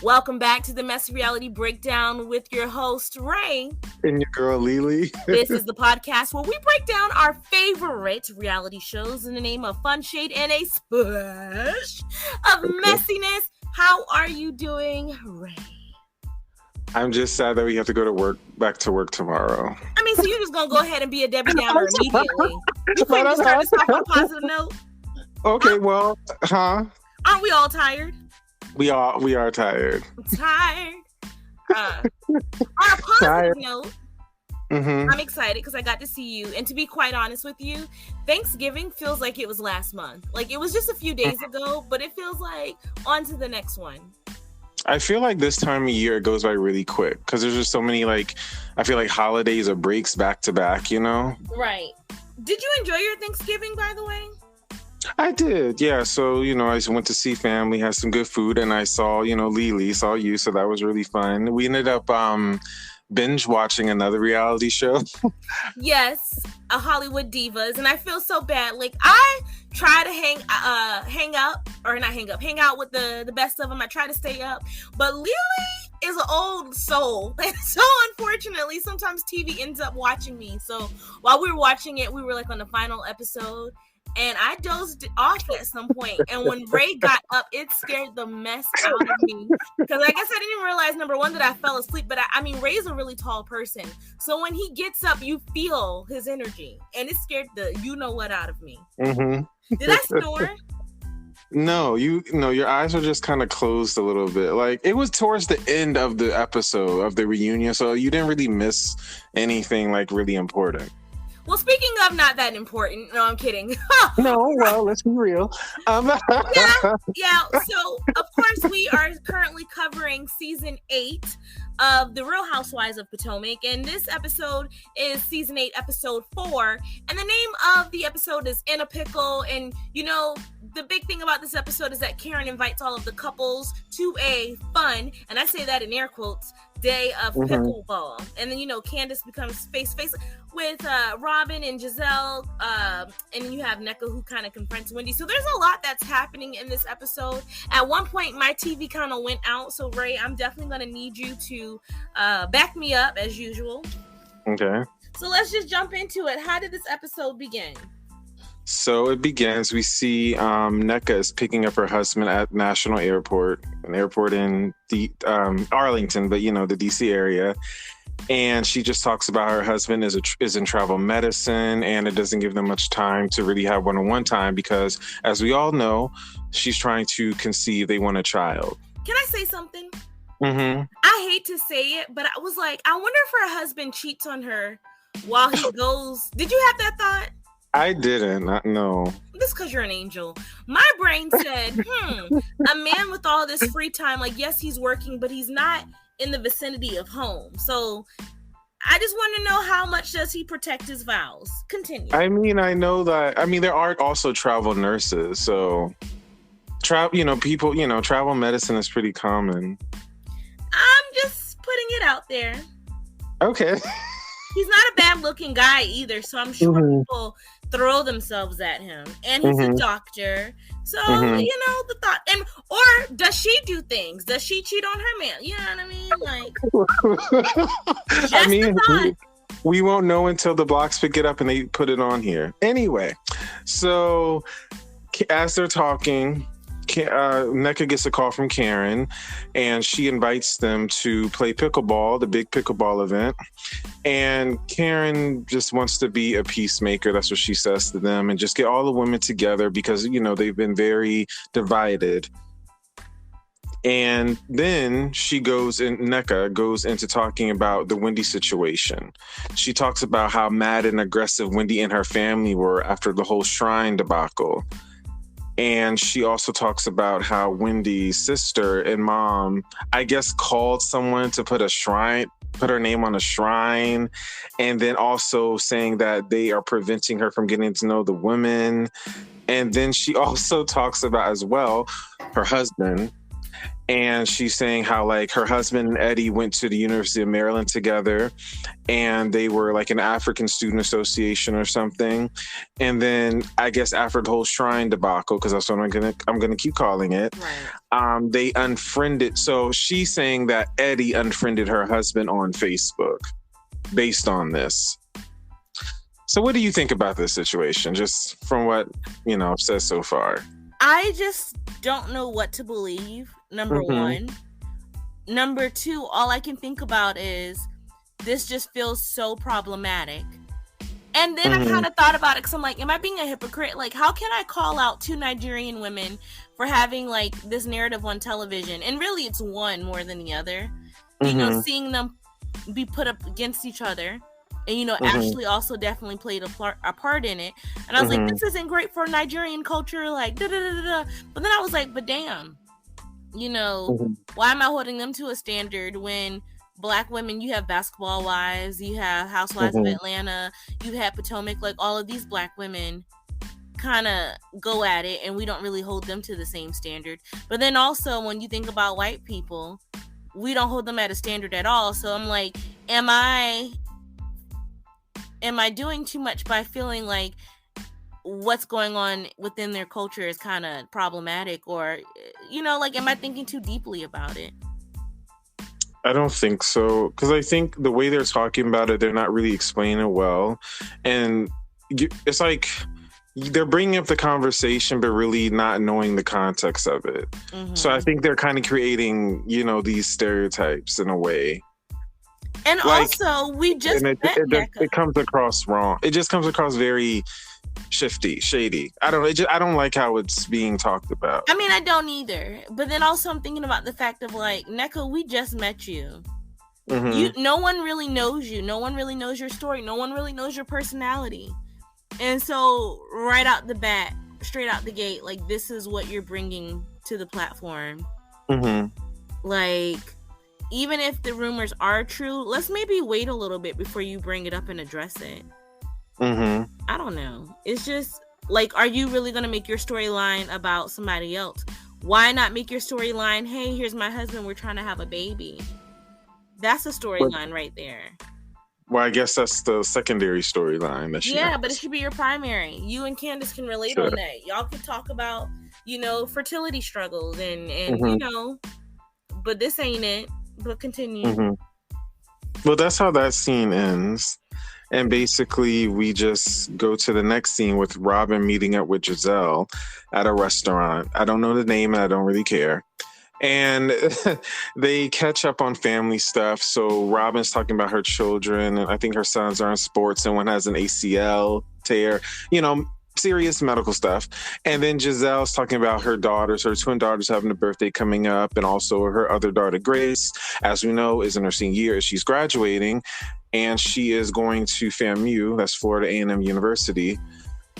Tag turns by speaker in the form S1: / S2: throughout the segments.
S1: Welcome back to the Messy RealiTea Breakdown with your host, Ray.
S2: And your girl, Lily.
S1: This is the podcast where we break down our favorite reality shows in the name of fun, shade, and a splash of messiness. How are you doing, Ray?
S2: I'm just sad that we have to go to work, back to work tomorrow.
S1: I mean, so you're just going to go ahead and be a Debbie Downer immediately. You couldn't just start us off on a positive note?
S2: Okay, well,
S1: Aren't we all tired?
S2: We are tired.
S1: I'm tired. On a positive note, I'm excited because I got to see you. And to be quite honest with you, Thanksgiving feels like it was last month. Like it was just a few days ago, but it feels like on to the next one.
S2: I feel like this time of year it goes by really quick because there's just so many, like, I feel like holidays or breaks back to back, you know?
S1: Right. Did you enjoy your Thanksgiving, by the way?
S2: I did, yeah. So, I just went to see family, had some good food, and I saw, Lily, saw you, so that was really fun. We ended up binge watching another reality show. Yes,
S1: a Hollywood Divas, and I feel so bad. Like, I try to hang out with the best of them. I try to stay up, but Lily is an old soul, and so unfortunately, sometimes TV ends up watching me. So while we were watching it, we were like on the final episode. And I dozed off at some point. And when Ray got up, it scared the mess out of me. Because I guess I didn't realize, number one, that I fell asleep. But I mean, Ray's a really tall person. So when he gets up, you feel his energy. And it scared the you-know-what out of me. Mm-hmm. Did I snore?
S2: No, your eyes were just kind of closed a little bit. Like, it was towards the end of the episode of the reunion. So you didn't really miss anything, like, really important.
S1: Well, speaking of not that important, no, I'm kidding.
S2: No, well, let's be real.
S1: Yeah. So, of course, we are currently covering season 8 of the Real Housewives of Potomac, and this episode is season 8, episode 4. And the name of the episode is In a Pickle. And the big thing about this episode is that Karen invites all of the couples to a fun, and I say that in air quotes, day of pickleball. And then, Candace becomes face with Robin and Giselle, and you have Nneka who kind of confronts Wendy. So there's a lot that's happening in this episode. At one point, my TV kind of went out. So, Ray, I'm definitely going to need you to back me up as usual.
S2: Okay.
S1: So let's just jump into it. How did this episode begin?
S2: So it begins, we see Nneka is picking up her husband at National Airport, an airport in Arlington, but the DC area. And she just talks about her husband is in travel medicine, and it doesn't give them much time to really have one-on-one time because, as we all know, she's trying to conceive. They want a child.
S1: Can I say something? I hate to say it, but I was like, I wonder if her husband cheats on her while he goes. Did you have that thought?
S2: I didn't. No.
S1: This because you're an angel. My brain said, a man with all this free time, like, yes, he's working, but he's not in the vicinity of home. So I just want to know, how much does he protect his vows? Continue.
S2: I mean, I know that. I mean, there are also travel nurses. So, people, travel medicine is pretty common.
S1: I'm just putting it out there.
S2: Okay.
S1: He's not a bad looking guy either. So I'm sure people throw themselves at him, and he's a doctor, so the thought. And or does she do things? Does she cheat on her man? You know what I mean? Like,
S2: we won't know until the blocks pick it up and they put it on here. Anyway, so as they're talking, Nneka gets a call from Karen, and she invites them to play pickleball, the big pickleball event. And Karen just wants to be a peacemaker. That's what she says to them, and just get all the women together because, they've been very divided. And then Nneka goes into talking about the Wendy situation. She talks about how mad and aggressive Wendy and her family were after the whole shrine debacle. And she also talks about how Wendy's sister and mom, I guess, called someone to put her name on a shrine. And then also saying that they are preventing her from getting to know the women. And then she also talks about as well her husband And she's saying how like her husband and Eddie went to the University of Maryland together, and they were like an African student association or something. And then I guess after the whole shrine debacle, because that's what I'm gonna keep calling it,
S1: Right.
S2: they unfriended. So she's saying that Eddie unfriended her husband on Facebook based on this. So what do you think about this situation, just from what I've said so far?
S1: I just don't know what to believe, number one. Number two, all I can think about is this just feels so problematic. And then I kind of thought about it because I'm like, am I being a hypocrite? Like, how can I call out two Nigerian women for having like this narrative on television? And really it's one more than the other. Seeing them be put up against each other. And, Ashley also definitely played a part in it. And I was like, this isn't great for Nigerian culture, like, da-da-da-da-da. But then I was like, but damn, why am I holding them to a standard when Black women, you have Basketball Wives, you have Housewives of Atlanta, you have Potomac, like all of these Black women kind of go at it and we don't really hold them to the same standard. But then also when you think about white people, we don't hold them at a standard at all. So I'm like, am I doing too much by feeling like what's going on within their culture is kind of problematic, or like am I thinking too deeply about it?
S2: I don't think so, because I think the way they're talking about it, they're not really explaining it well, and it's like they're bringing up the conversation but really not knowing the context of it. So I think they're kind of creating these stereotypes in a way.
S1: And also, we just
S2: it comes across wrong. It just comes across very shady. I don't like how it's being talked about.
S1: I mean, I don't either. But then also, I'm thinking about the fact of like, Nneka, we just met you. No one really knows you. No one really knows your story. No one really knows your personality. And so, right out the bat, straight out the gate, like this is what you're bringing to the platform. Like, even if the rumors are true, let's maybe wait a little bit before you bring it up and address it. I don't know. It's just like, are you really going to make your storyline about somebody else? Why not make your storyline, hey, here's my husband, we're trying to have a baby? That's a storyline right there.
S2: Well, I guess that's the secondary storyline.
S1: But it should be your primary. You and Candace can relate on that. Y'all can talk about, fertility struggles and but this ain't it. But continue.
S2: Well, that's how that scene ends. And basically, we just go to the next scene with Robin meeting up with Giselle at a restaurant. I don't know the name and I don't really care. And they catch up on family stuff. So Robin's talking about her children, and I think her sons are in sports, and one has an ACL tear, serious medical stuff. And then Giselle's talking about her daughters, her twin daughters having a birthday coming up, and also her other daughter, Grace, as we know, is in her senior year. She's graduating, and she is going to FAMU, that's Florida A&M University,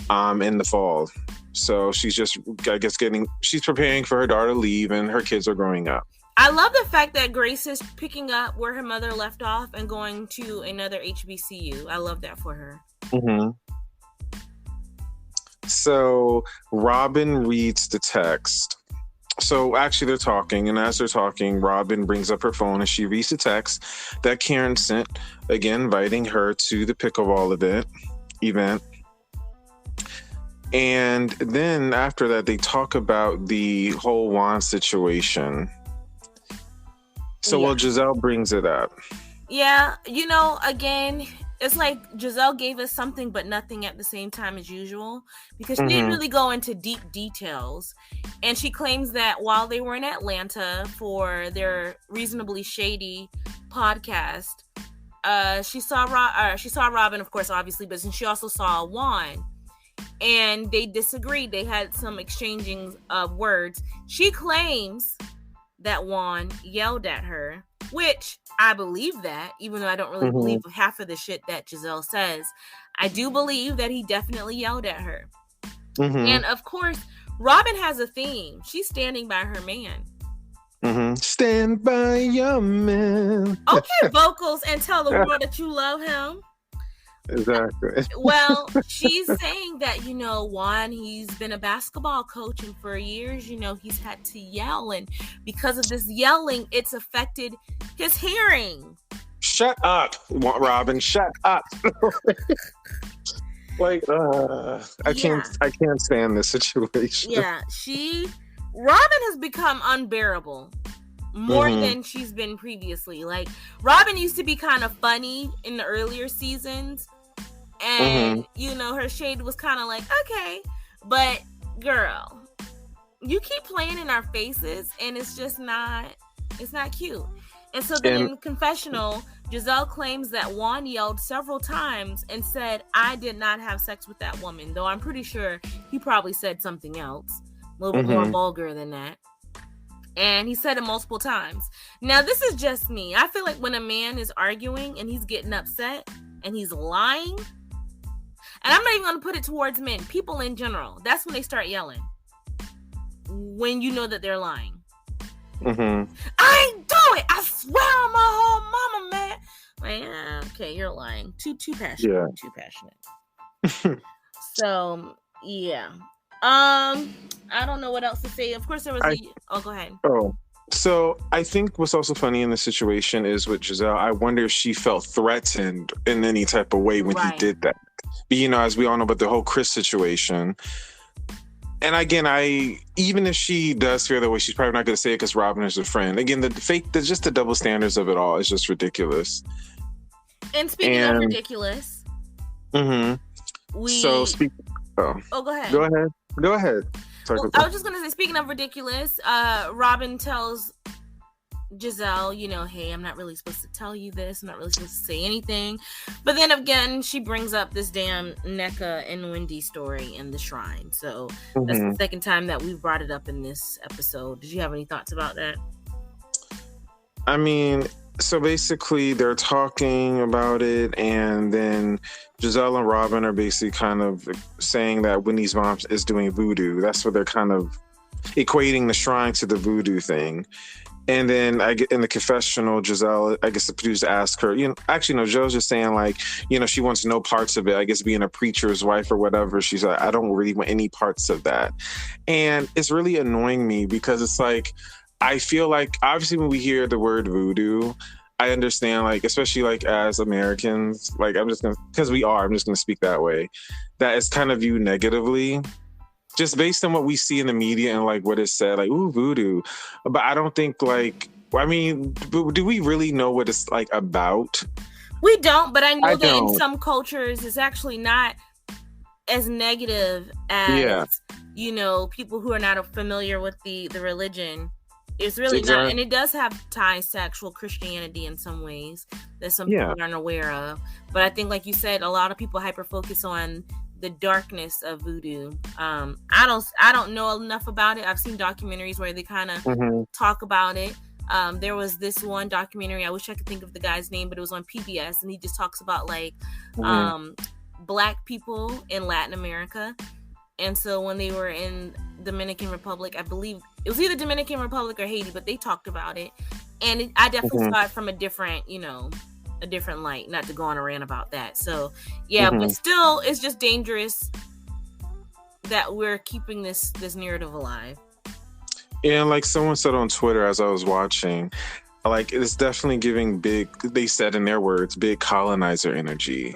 S2: in the fall. So she's just, I guess, she's preparing for her daughter to leave, and her kids are growing up.
S1: I love the fact that Grace is picking up where her mother left off and going to another HBCU. I love that for her.
S2: So Robin reads the text. So actually they're talking, and as they're talking, Robin brings up her phone and she reads the text that Karen sent, again inviting her to the pickleball event. And then after that, they talk about the whole Juan situation. So Giselle brings it up.
S1: Yeah, again, it's like Giselle gave us something but nothing at the same time as usual, because she didn't really go into deep details. And she claims that while they were in Atlanta for their reasonably shady podcast, she saw Robin, of course, obviously, but she also saw Juan. And they disagreed. They had some exchanging of words. She claims that Juan yelled at her, which I believe that, even though I don't really believe half of the shit that Giselle says. I do believe that he definitely yelled at her. And of course, Robin has a theme. She's standing by her man.
S2: Stand by your man.
S1: Okay, vocals, and tell the world that you love him.
S2: Exactly.
S1: Well, she's saying that, Juan, he's been a basketball coach, and for years, he's had to yell, and because of this yelling, it's affected his hearing.
S2: Shut up, Robin. Shut up. Like, I can't stand this situation.
S1: Yeah, Robin has become unbearable more than she's been previously. Like, Robin used to be kind of funny in the earlier seasons, and her shade was kind of like, okay, but girl, you keep playing in our faces, and it's just not cute. And so then in the confessional, Giselle claims that Juan yelled several times and said, "I did not have sex with that woman," though I'm pretty sure he probably said something else, a little bit more vulgar than that. And he said it multiple times. Now, this is just me. I feel like when a man is arguing and he's getting upset and he's lying, and I'm not even going to put it towards men, people in general, that's when they start yelling. When you know that they're lying. I ain't do it. I swear on my whole mama, man. Like, okay, you're lying. Too passionate. Yeah. Too passionate. So, yeah. I don't know what else to say. Of course, there was go ahead.
S2: Oh, so I think what's also funny in the situation is with Giselle, I wonder if she felt threatened in any type of way when he did that. But, as we all know about the whole Chris situation. And again, even if she does feel that way, she's probably not going to say it because Robin is a friend. Again, just the double standards of it all is just ridiculous.
S1: And speaking of ridiculous,
S2: go ahead. Go ahead.
S1: Well, I was just going to say, speaking of ridiculous, Robin tells Giselle, hey, I'm not really supposed to tell you this. I'm not really supposed to say anything. But then again, she brings up this damn Nneka and Wendy story in the shrine. So that's the second time that we've brought it up in this episode. Did you have any thoughts about that?
S2: I mean, so basically they're talking about it, and then Giselle and Robin are basically kind of saying that Wendy's mom is doing voodoo. That's what they're kind of equating the shrine to the voodoo thing. And then in the confessional, Giselle, I guess the producer asked her, Giselle's just saying like, she wants no parts of it. I guess being a preacher's wife or whatever. She's like, I don't really want any parts of that. And it's really annoying me because it's like, I feel like obviously when we hear the word voodoo, I understand, like, especially like as Americans, like I'm just going to speak that way, that it's kind of viewed negatively. Just based on what we see in the media and like what is said, like, ooh, voodoo. But I don't think do we really know what it's like about?
S1: We don't, but I know that in some cultures it's actually not as negative as, people who are not familiar with the religion. It's really not. And it does have ties to actual Christianity in some ways that some people aren't aware of. But I think, like you said, a lot of people hyper-focus on the darkness of voodoo. I don't know enough about it. I've seen documentaries where they kind of talk about it. There was this one documentary, I wish I could think of the guy's name, but it was on PBS, and he just talks about like Black people in Latin America. And so when they were in Dominican Republic, I believe it was either Dominican Republic or Haiti, but they talked about it, and I definitely saw it from a different light, not to go on a rant about that. So but still it's just dangerous that we're keeping this narrative alive.
S2: And like someone said on Twitter as I was watching, like it's definitely giving they said in their words, big colonizer energy.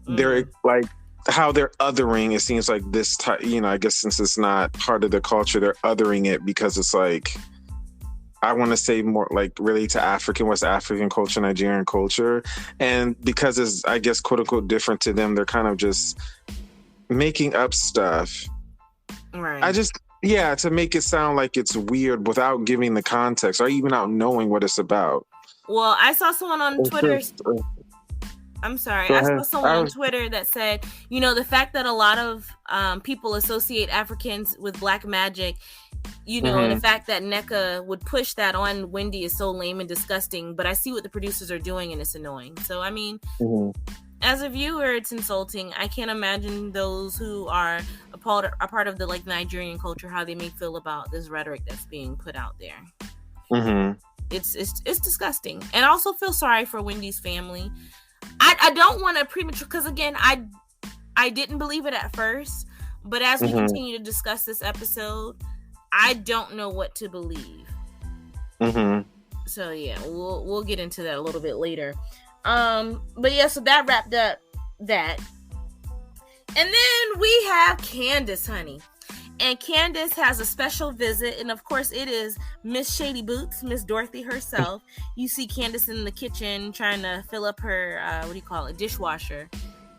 S2: They're like how they're othering, it seems like this type, I guess since it's not part of the culture, they're othering it because it's like, I want to say more like really to West African culture, Nigerian culture. And because it's, I guess, quote unquote, different to them, they're kind of just making up stuff.
S1: Right.
S2: To make it sound like it's weird without giving the context or even out knowing what it's about.
S1: Well, I saw someone on Twitter. I'm sorry. I saw someone on Twitter that said, the fact that a lot of people associate Africans with black magic, the fact that Nneka would push that on Wendy is so lame and disgusting, but I see what the producers are doing and it's annoying. So, I mean, as a viewer, it's insulting. I can't imagine those who are a part of the like Nigerian culture, how they may feel about this rhetoric that's being put out there. It's disgusting. And I also feel sorry for Wendy's family. I don't want to premature, because again, I didn't believe it at first, but as we continue to discuss this episode, I don't know what to believe. So yeah, we'll get into that a little bit later. But yeah, so that wrapped up that. And then we have Candace, honey. And Candace has a special visit, and of course it is Miss Shady Boots, Miss Dorothy herself. You see Candace in the kitchen trying to fill up her, dishwasher.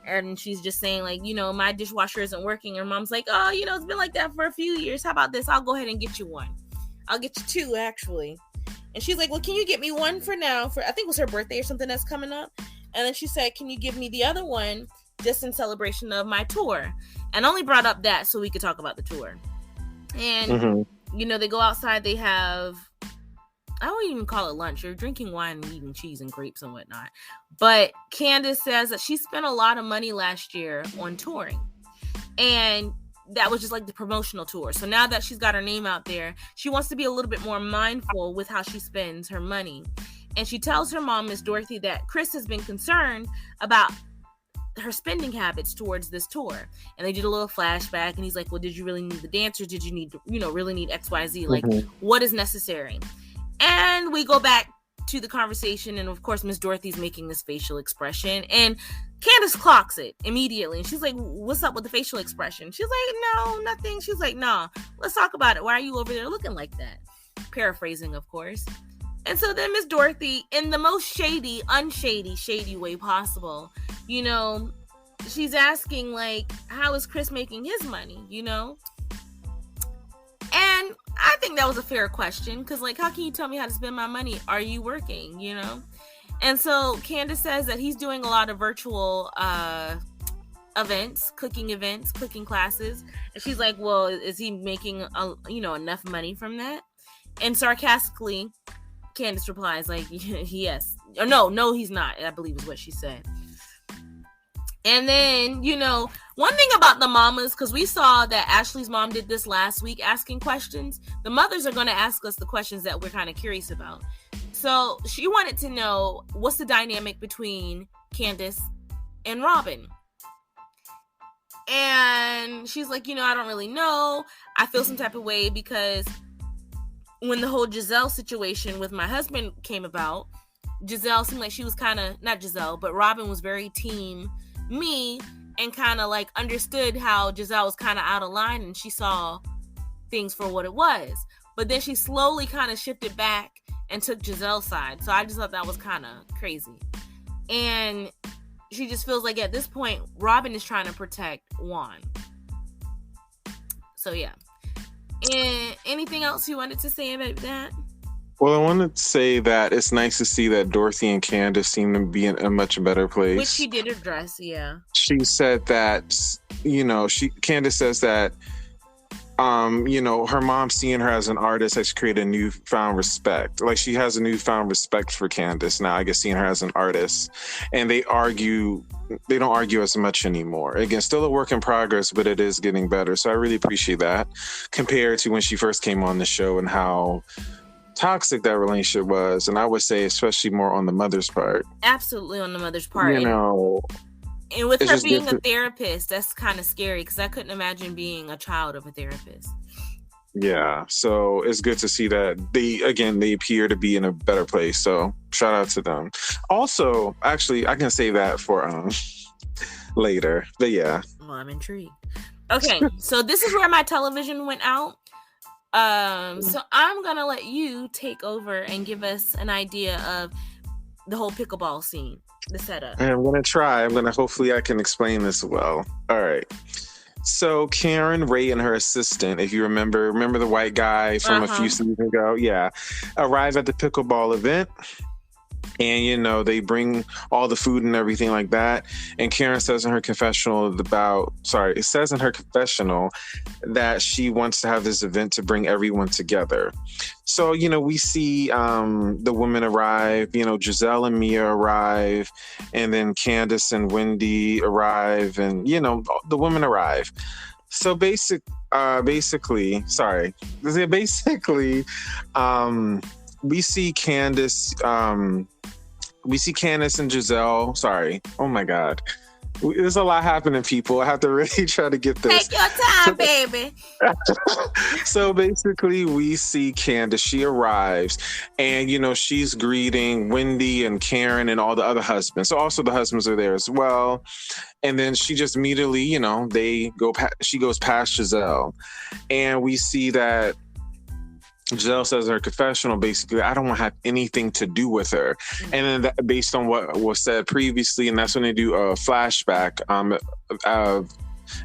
S1: And she's just saying, like, you know, my dishwasher isn't working. Her mom's like, oh, you know, it's been like that for a few years. How about this? I'll go ahead and get you one. I'll get you two, actually. And she's like, well, can you get me one for now? For I think it was her birthday or something that's coming up. And then she said, can you give me the other one just in celebration of my tour? And only brought up that so we could talk about the tour. And, you know, they go outside. They have, I don't even call it lunch. They're drinking wine and eating cheese and grapes and whatnot. But Candace says that she spent a lot of money last year on touring. And that was just like the promotional tour. So now that she's got her name out there, she wants to be a little bit more mindful with how she spends her money. And she tells her mom, Miss Dorothy, that Chris has been concerned about her spending habits towards this tour. And they did a little flashback, and he's like, well, did you really need the dancers? Did you need, you know, really need XYZ? Like, what is necessary? And we go back to the conversation, and of course Miss Dorothy's making this facial expression, and Candace clocks it immediately, and she's like, what's up with the facial expression? She's like, no, nothing. She's like, nah, let's talk about it. Why are you over there looking like that? Paraphrasing, of course. And so then Miss Dorothy, in the most shady way possible, you know, she's asking, like, how is Chris making his money, you know? And I think that was a fair question, because, like, how can you tell me how to spend my money? Are you working, you know? And so Candace says that he's doing a lot of virtual events, cooking classes. And she's like, well, is he making, enough money from that? And sarcastically, Candace replies, like, yes. Or no, he's not, I believe is what she said. And then, you know, one thing about the mamas, because we saw that Ashley's mom did this last week, asking questions. The mothers are going to ask us the questions that we're kind of curious about. So she wanted to know, what's the dynamic between Candace and Robin? And she's like, you know, I don't really know. I feel some type of way because when the whole Giselle situation with my husband came about, Giselle seemed like she was kind of, not Giselle, but Robin was very team me, and kind of like understood how Giselle was kind of out of line, and she saw things for what it was. But then she slowly kind of shifted back and took Giselle's side. So I just thought that was kind of crazy. And she just feels like at this point, Robin is trying to protect Juan. So yeah. And anything else you wanted to say about that?
S2: Well, I wanted to say that it's nice to see that Dorothy and Candace seem to be in a much better place.
S1: Which she did address, yeah.
S2: She said that, you know, Candace says that, you know, her mom seeing her as an artist has created a newfound respect. Like, she has a newfound respect for Candace now, I guess, seeing her as an artist. And they don't argue as much anymore. Again, still a work in progress, but it is getting better. So I really appreciate that compared to when she first came on the show and how toxic that relationship was. And I would say especially more on the mother's part.
S1: Absolutely on the mother's part.
S2: You know,
S1: and with her being a therapist, that's kind of scary, because I couldn't imagine being a child of a therapist.
S2: Yeah, so it's good to see that they appear to be in a better place. So shout out to them. Also, actually, I can say that for later. But yeah.
S1: Well, I'm intrigued. Okay, so this is where my television went out. So I'm gonna let you take over and give us an idea of the whole pickleball scene, the setup.
S2: I'm gonna try. Hopefully I can explain this well. All right. So Karen, Ray, and her assistant, if you remember the white guy from a few seasons ago, yeah, arrive at the pickleball event. And, you know, they bring all the food and everything like that. And Karen says in her confessional that she wants to have this event to bring everyone together. So, you know, we see the women arrive, you know, Giselle and Mia arrive, and then Candace and Wendy arrive, and, you know, the women arrive. So basically, we see Candace we see Candace and Giselle. Sorry. Oh my God. There's a lot happening, people. I have to really try to get this.
S1: Take your time, baby.
S2: So basically, we see Candace. She arrives, and she's greeting Wendy and Karen and all the other husbands. So also the husbands are there as well. And then she just immediately, she goes past Giselle, and we see that Giselle says in her confessional, basically, I don't want to have anything to do with her. Mm-hmm. And then based on what was said previously, and that's when they do a flashback of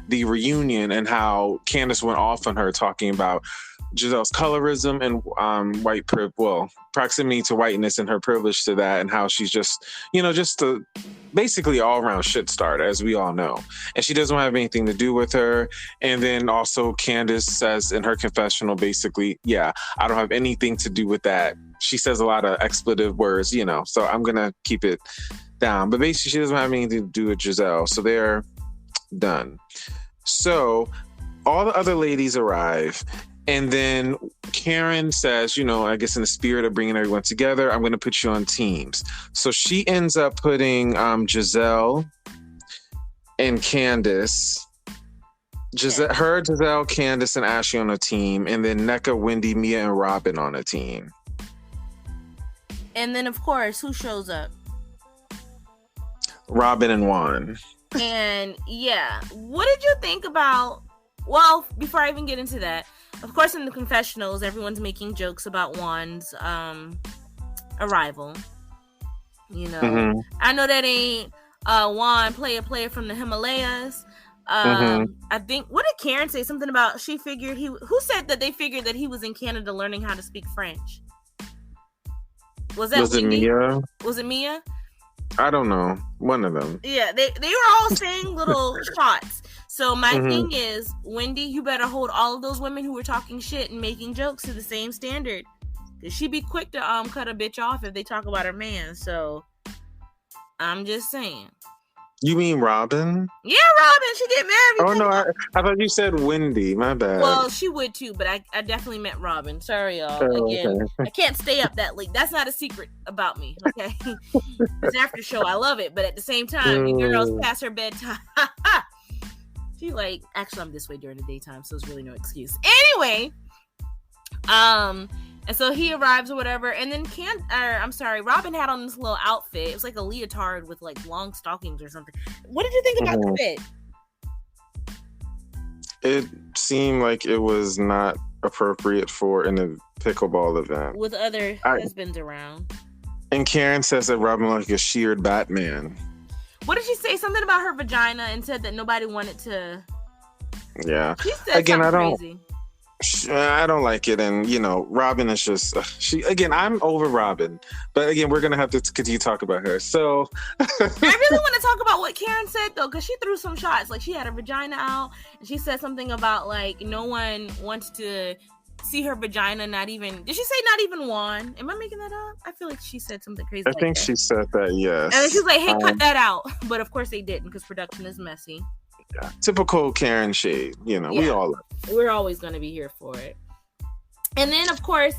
S2: the reunion and how Candace went off on her talking about Giselle's colorism and proximity to whiteness and her privilege to that, and how she's just, just a basically all-around shit starter, as we all know. And she doesn't have anything to do with her. And then also Candace says in her confessional, basically, yeah, I don't have anything to do with that. She says a lot of expletive words, so I'm going to keep it down. But basically, she doesn't have anything to do with Giselle. So they're done. So all the other ladies arrive. And then Karen says, I guess in the spirit of bringing everyone together, I'm going to put you on teams. So she ends up putting Giselle and Candace, Giselle, Candace, and Ashley on a team. And then Nneka, Wendy, Mia, and Robin on a team.
S1: And then, of course, who shows up?
S2: Robin and Juan.
S1: And yeah, what did you think about... Well, before I even get into that, of course, in the confessionals, everyone's making jokes about Juan's arrival.
S2: Mm-hmm.
S1: I know that ain't Juan, player from the Himalayas. I think, what did Karen say? Something about she figured who said that they figured that he was in Canada learning how to speak French? Was it
S2: Mia?
S1: Was it Mia?
S2: I don't know. One of them.
S1: Yeah, they were all saying little shots. So my thing is, Wendy, you better hold all of those women who were talking shit and making jokes to the same standard. Cause she'd be quick to cut a bitch off if they talk about her man. So I'm just saying.
S2: You mean Robin?
S1: Yeah, Robin. She get married.
S2: Oh no, I thought you said Wendy. My bad.
S1: Well, she would too, but I definitely meant Robin. Sorry, y'all. Again, okay. I can't stay up that late. That's not a secret about me. Okay, it's after show. I love it, but at the same time, the girl's past her bedtime. She actually, I'm this way during the daytime, so there's really no excuse. Anyway, and so he arrives or whatever, and then Robin had on this little outfit. It was like a leotard with long stockings or something. What did you think about the fit?
S2: It seemed like it was not appropriate for in a pickleball event
S1: with other husbands around. And
S2: Karen says that Robin looked like a sheared Batman.
S1: What did she say? Something about her vagina and said that nobody wanted to.
S2: Yeah.
S1: She said again, crazy.
S2: I don't like it, and Robin is just I'm over Robin, but again, we're gonna have to continue to talk about her. So
S1: I really want to talk about what Karen said though, because she threw some shots. She had her vagina out, and she said something about no one wants to see her vagina. Not even, did she say not even Juan? Am I making that up? I feel like she said something crazy.
S2: I think she said that, yes.
S1: And she's like, hey, cut that out. But of course they didn't, because production is messy.
S2: Yeah. Typical Karen shade, we all love it.
S1: We're always going to be here for it. And then, of course,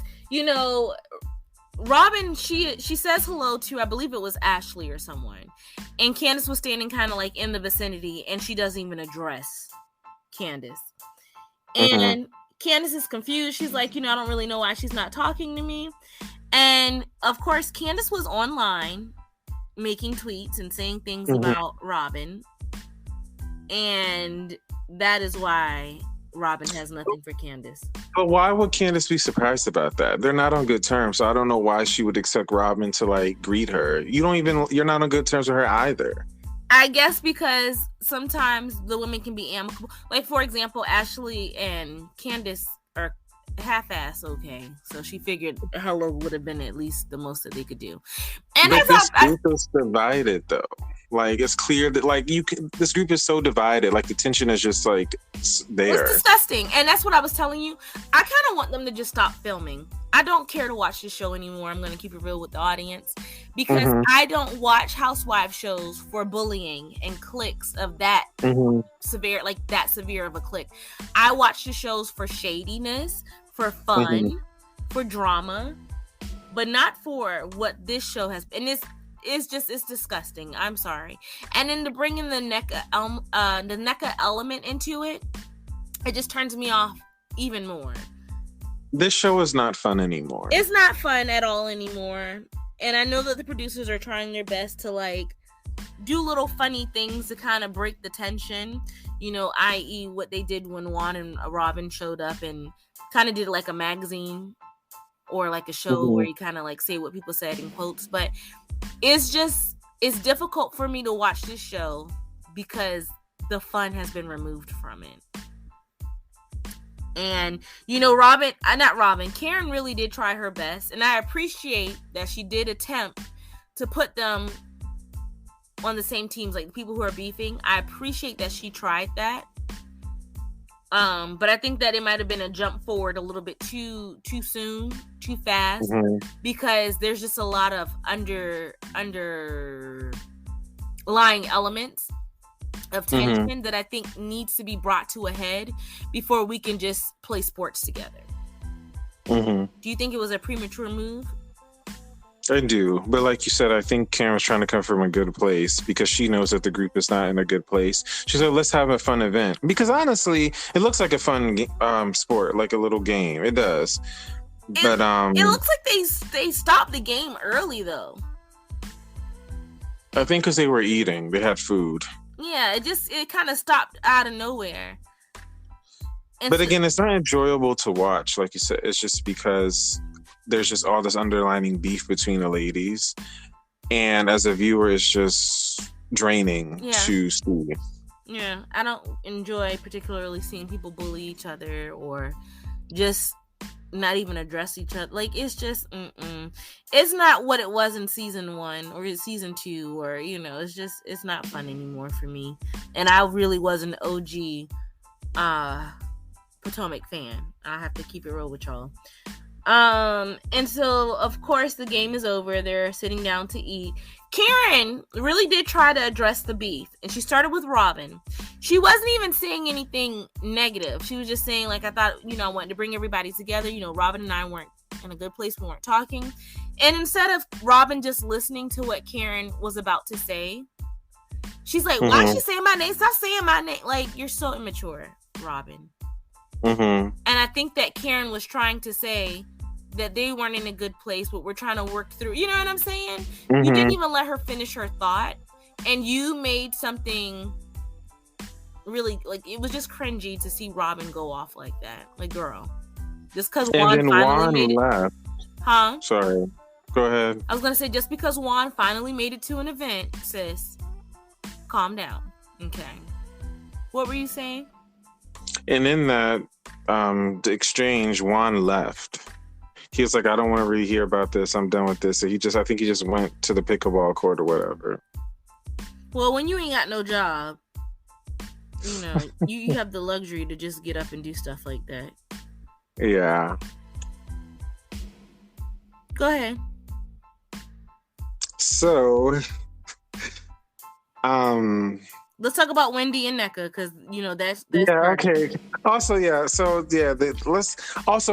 S1: Robin, she says hello to, I believe it was Ashley or someone. And Candace was standing kind of in the vicinity, and she doesn't even address Candace. And Candace is confused. She's like, I don't really know why she's not talking to me. And, of course, Candace was online making tweets and saying things about Robin. And that is why Robin has nothing for Candace.
S2: But why would Candace be surprised about that? They're not on good terms, so I don't know why she would expect Robin to greet her. You're not on good terms with her either.
S1: I guess because sometimes the women can be amicable. For example, Ashley and Candace are half-ass okay. So she figured hello would have been at least the most that they could do. And
S2: but this group is divided though. It's clear that this group is so divided. The tension is just there.
S1: It's disgusting. And that's what I was telling you. I kind of want them to just stop filming. I don't care to watch this show anymore. I'm going to keep it real with the audience, because I don't watch housewife shows for bullying and cliques of that severe, that severe of a clique. I watch the shows for shadiness, for fun, for drama, but not for what this show has been. it's disgusting. I'm sorry. And then to bring in the Nneka element into it, it just turns me off even more.
S2: This show is not fun anymore.
S1: It's not fun at all anymore. And I know that the producers are trying their best to like do little funny things to kind of break the tension, you know, i.e. what they did when Juan and Robin showed up and kind of did like a magazine or like a show where you kind of like say what people said in quotes. But it's difficult for me to watch this show because the fun has been removed from it. And, you know, Karen really did try her best. And I appreciate that she did attempt to put them on the same teams, like the people who are beefing. I appreciate that she tried that. But I think that it might have been a jump forward a little bit too soon, too fast, because there's just a lot of underlying elements of tension that I think needs to be brought to a head before we can just play sports together. Do you think it was a premature move?
S2: I do, but like you said, I think Karen was trying to come from a good place because she knows that the group is not in a good place. She said, let's have a fun event. Because honestly, it looks like a fun sport, like a little game. It does. But
S1: it looks like they stopped the game early, though.
S2: I think because they were eating. They had food.
S1: Yeah, it kind of stopped out of nowhere.
S2: But again, it's not enjoyable to watch, like you said. It's just because there's just all this underlining beef between the ladies. And as a viewer, it's just draining to see.
S1: Yeah, I don't enjoy particularly seeing people bully each other or just not even address each other. Like, it's just, it's not what it was in season 1 or season 2 or, you know, it's not fun anymore for me. And I really was an OG Potomac fan. I have to keep it real with y'all. And so of course the game is over. They're sitting down to eat. Karen really did try to address the beef, and she started with Robin. She wasn't even saying anything negative. She was just saying, like, I thought, you know, I wanted to bring everybody together. You know, Robin and I weren't in a good place. We weren't talking. And instead of Robin just listening to what Karen was about to say, she's like, why is she saying my name? Stop saying my name. Like, you're so immature, Robin. And I think that Karen was trying to say that they weren't in a good place, but we're trying to work through. You know what I'm saying? You didn't even let her finish her thought, and you made something really, like, it was just cringy to see Robin go off like that. Like, girl, just because Juan finally made it. Left. Huh?
S2: Sorry. Go ahead.
S1: I was gonna say, just because Juan finally made it to an event, sis, calm down. Okay. What were you saying?
S2: And in that the exchange, Juan left. He was like, I don't want to really hear about this. I'm done with this. So I think he just went to the pickleball court or whatever.
S1: Well, when you ain't got no job, you know, you have the luxury to just get up and do stuff like that.
S2: Yeah.
S1: Go ahead.
S2: So,
S1: let's talk about Wendy and Nneka, because, you know, that's
S2: okay. Also,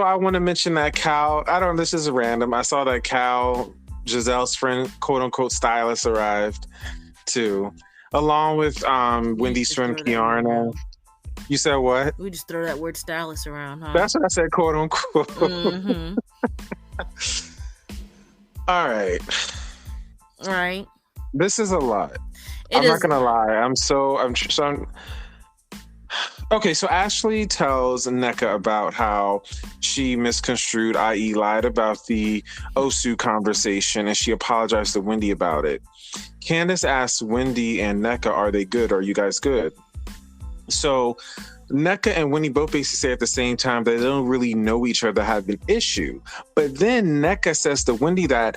S2: I want to mention that Cal. This is random. I saw that Cal, Giselle's friend, quote unquote stylist, arrived too, along with Wendy's friend Kiana. You said what?
S1: We just throw that word stylist around, huh?
S2: That's what I said, quote unquote. All right. This is a lot. I'm not gonna lie. Okay, so Ashley tells Nneka about how she misconstrued, i.e. lied about the Osu conversation, and she apologized to Wendy about it. Candace asks Wendy and Nneka, are they good? Are you guys good? So Nneka and Wendy both basically say at the same time that they don't really know each other, have an issue. But then Nneka says to Wendy that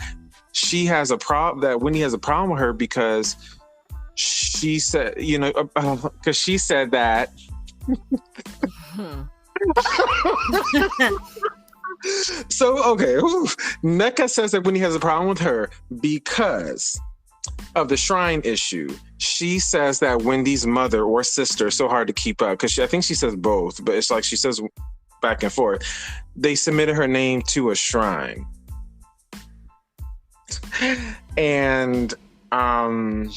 S2: she has a problem, that Wendy has a problem with her because she said, you know, because she said that. So, okay. Nneka says that Wendy has a problem with her because of the shrine issue. She says that Wendy's mother or sister, so hard to keep up, because I think she says both, but it's like she says back and forth. They submitted her name to a shrine. And I'm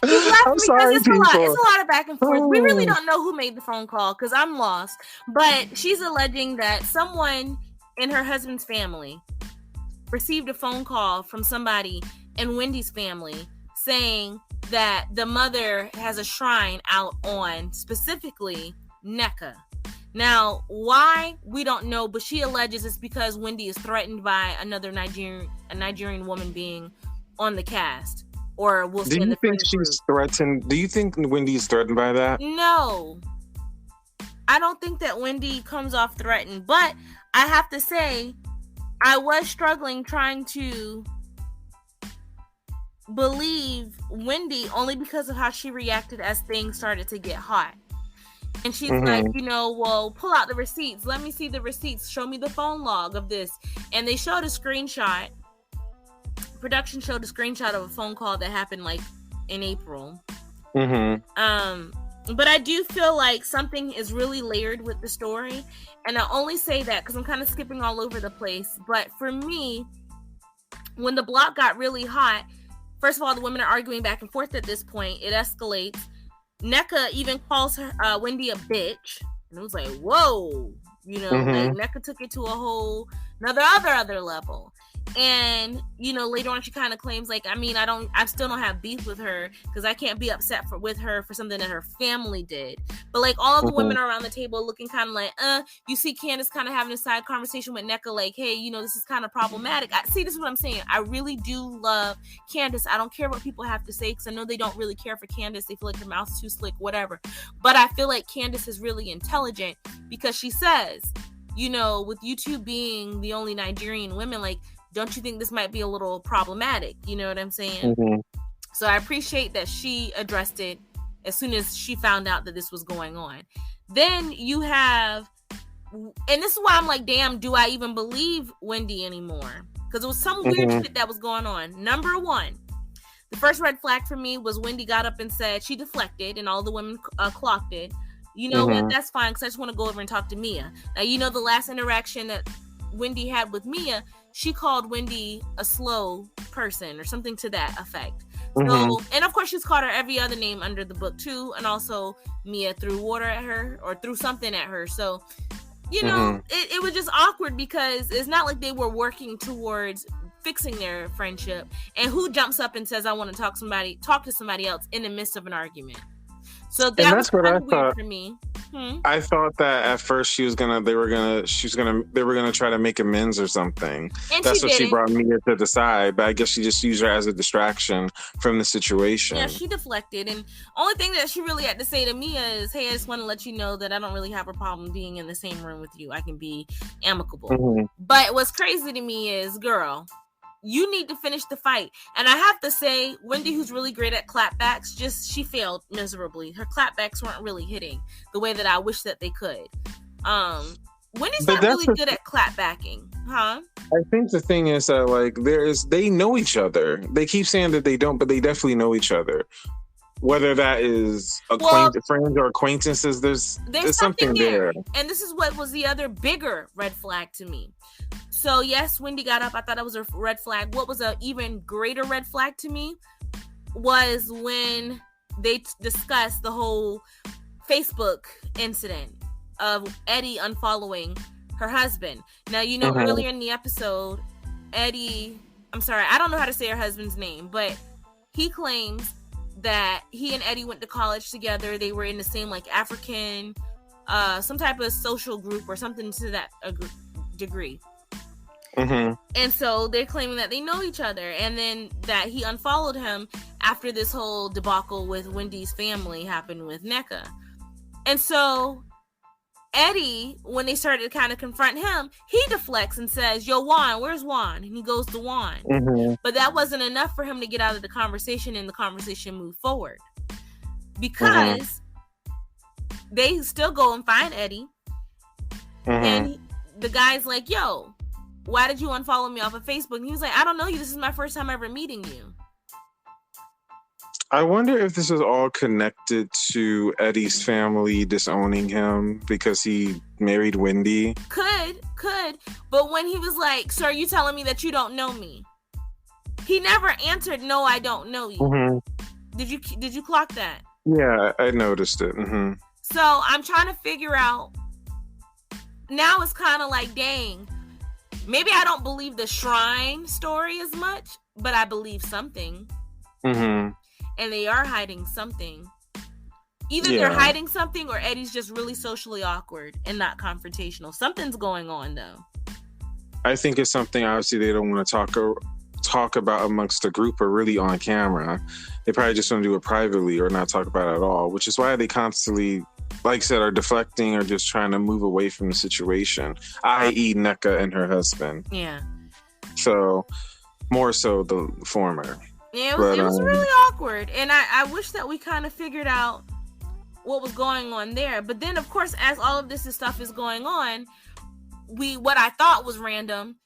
S1: He's laughing
S2: sorry,
S1: because it's
S2: people.
S1: a lot of back and forth. We really don't know who made the phone call because I'm lost. But she's alleging that someone in her husband's family received a phone call from somebody in Wendy's family saying that the mother has a shrine out on specifically Nneka. Now, why? We don't know, but she alleges it's because Wendy is threatened by another Nigerian woman being on the cast. Or we'll
S2: Do you think she's threatened? Do you think Wendy's threatened by that?
S1: No. I don't think that Wendy comes off threatened, but I have to say, I was struggling trying to believe Wendy only because of how she reacted as things started to get hot. And she's like, well, pull out the receipts. Let me see the receipts. Show me the phone log of this. And they showed a screenshot. Production showed a screenshot of a phone call that happened like in April. But I do feel like something is really layered with the story, and I only say that because I'm kind of skipping all over the place. But for me, when the block got really hot, first of all, the women are arguing back and forth at this point. It escalates. Nneka even calls her Wendy a bitch, and it was like, whoa, like Nneka took it to a whole other level. And later on she kind of claims like, I still don't have beef with her because I can't be upset with her for something that her family did. But like all of the women are around the table looking kind of like, you see Candace kind of having a side conversation with Nneka like, hey, this is kind of problematic. This is what I'm saying. I really do love Candace. I don't care what people have to say because I know they don't really care for Candace. They feel like her mouth's too slick, whatever. But I feel like Candace is really intelligent because she says, with you two being the only Nigerian women, like, don't you think this might be a little problematic? You know what I'm saying? So I appreciate that she addressed it as soon as she found out that this was going on. Then you have, and this is why I'm like, damn, do I even believe Wendy anymore? Because it was some weird shit that was going on. Number one, the first red flag for me was Wendy got up and said she deflected and all the women clocked it. You know what? That's fine because I just want to go over and talk to Mia. Now, the last interaction that Wendy had with Mia, she called Wendy a slow person or something to that effect. So, and of course she's called her every other name under the book too. And also Mia threw water at her or threw something at her. So, it was just awkward because it's not like they were working towards fixing their friendship. And who jumps up and says, I want to talk to somebody else in the midst of an argument? So that was kind of weird for me.
S2: I thought that at first they were gonna try to make amends or something.
S1: And
S2: that's what she brought Mia to the side, but I guess she just used her as a distraction from the situation.
S1: Yeah, she deflected, and only thing that she really had to say to Mia is, hey, I just want to let you know that I don't really have a problem being in the same room with you. I can be amicable. But what's crazy to me is, girl, you need to finish the fight. And I have to say, Wendy, who's really great at clapbacks, she failed miserably. Her clapbacks weren't really hitting the way that I wish that they could. Wendy's not really good at clapbacking, huh?
S2: I think the thing is that they know each other. They keep saying that they don't, but they definitely know each other. Whether that is friends or acquaintances, there's something there.
S1: And this is what was the other bigger red flag to me. So yes, Wendy got up. I thought that was a red flag. What was an even greater red flag to me was when they discussed the whole Facebook incident of Eddie unfollowing her husband. Now, earlier in the episode, Eddie, I'm sorry, I don't know how to say her husband's name, but he claims that he and Eddie went to college together. They were in the same African, some type of social group or something to that degree. And so they're claiming that they know each other, and then that he unfollowed him after this whole debacle with Wendy's family happened with Nneka. And so Eddie, when they started to kind of confront him, he deflects and says, yo, Juan, where's Juan? And he goes to Juan. But that wasn't enough for him to get out of the conversation and the conversation moved forward. Because they still go and find Eddie. And the guy's like, yo, why did you unfollow me off of Facebook? And he was like, I don't know you. This is my first time ever meeting you.
S2: I wonder if this is all connected to Eddie's family disowning him because he married Wendy.
S1: Could. But when he was like, "So are you telling me that you don't know me?" He never answered, "No, I don't know you."
S2: Mm-hmm.
S1: Did you clock that?
S2: Yeah, I noticed it. Mm-hmm.
S1: So I'm trying to figure out. Now it's kind of like, dang, maybe I don't believe the shrine story as much, but I believe something.
S2: Mm-hmm.
S1: And they are hiding something. Either they're hiding something or Eddie's just really socially awkward and not confrontational. Something's going on, though.
S2: I think it's something, obviously, they don't want to talk about amongst the group or really on camera. They probably just want to do it privately or not talk about it at all, which is why they constantly, like I said, are deflecting or just trying to move away from the situation, i.e. Nneka and her husband.
S1: Yeah.
S2: So, more so the former.
S1: Yeah, it was really awkward. And I wish that we kind of figured out what was going on there. But then, of course, as all of this stuff is going on, what I thought was random,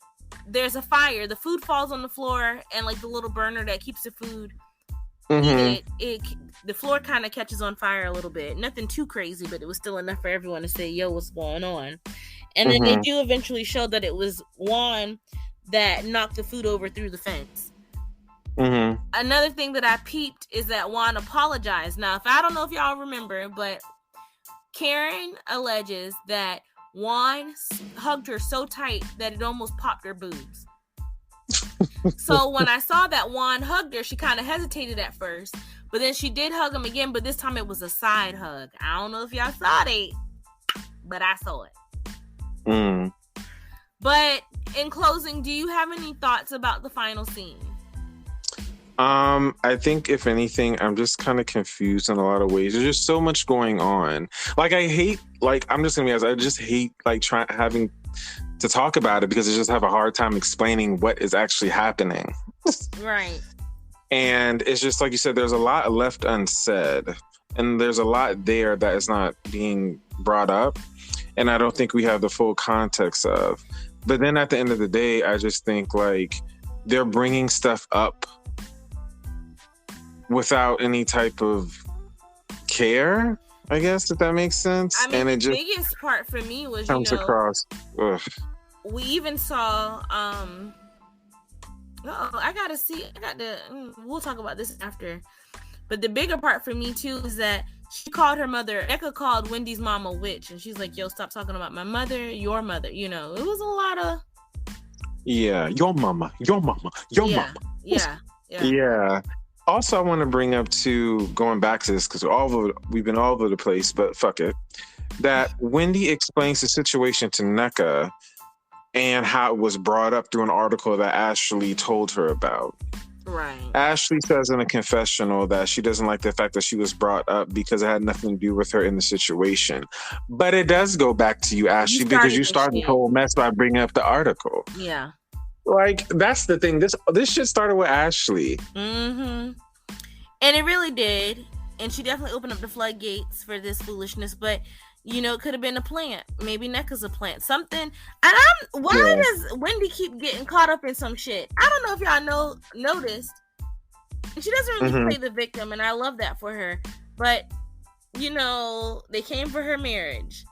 S1: there's a fire. The food falls on the floor, and like the little burner that keeps the food, the floor kind of catches on fire a little bit. Nothing too crazy, but it was still enough for everyone to say, "Yo, what's going on?" And then they do eventually show that it was Juan that knocked the food over through the fence. Mm-hmm. Another thing that I peeped is that Juan apologized. Now, I don't know if y'all remember, but Karen alleges that Juan hugged her so tight that it almost popped her boobs. So when I saw that Juan hugged her, she kind of hesitated at first, but then she did hug him again, but this time it was a side hug. I don't know if y'all saw it, but I saw it. But in closing, do you have any thoughts about the final scene?
S2: I think if anything, I'm just kind of confused in a lot of ways. There's just so much going on. Like, I hate, like, I'm just gonna be honest, I just hate like having to talk about it because I just have a hard time explaining what is actually happening.
S1: Right.
S2: And it's just like you said, there's a lot left unsaid, and there's a lot there that is not being brought up, and I don't think we have the full context of. But then at the end of the day, I just think like they're bringing stuff up without any type of care, I guess, if that makes sense.
S1: I mean,
S2: and
S1: the
S2: it just
S1: biggest part for me was,
S2: comes across. Ugh.
S1: We even saw, we'll talk about this after. But the bigger part for me too is that she called her mother, Nneka called Wendy's mom a witch. And she's like, "Yo, stop talking about my mother, your mother." You know, it was a lot of...
S2: Yeah, your mama. Yeah. Also, I want to bring up too, going back to this, because we've been all over the place, but fuck it, that Wendy explains the situation to Nneka and how it was brought up through an article that Ashley told her about.
S1: Right.
S2: Ashley says in a confessional that she doesn't like the fact that she was brought up because it had nothing to do with her in the situation. But it does go back to you, Ashley, because you started the whole mess by bringing up the article.
S1: Yeah.
S2: Like, that's the thing. This shit started with Ashley.
S1: Mm-hmm. And it really did. And she definitely opened up the floodgates for this foolishness. But, you know, it could have been a plant. Maybe Nneka's a plant. Something. And why does Wendy keep getting caught up in some shit? I don't know if y'all noticed. She doesn't really play the victim. And I love that for her. But, you know, they came for her marriage.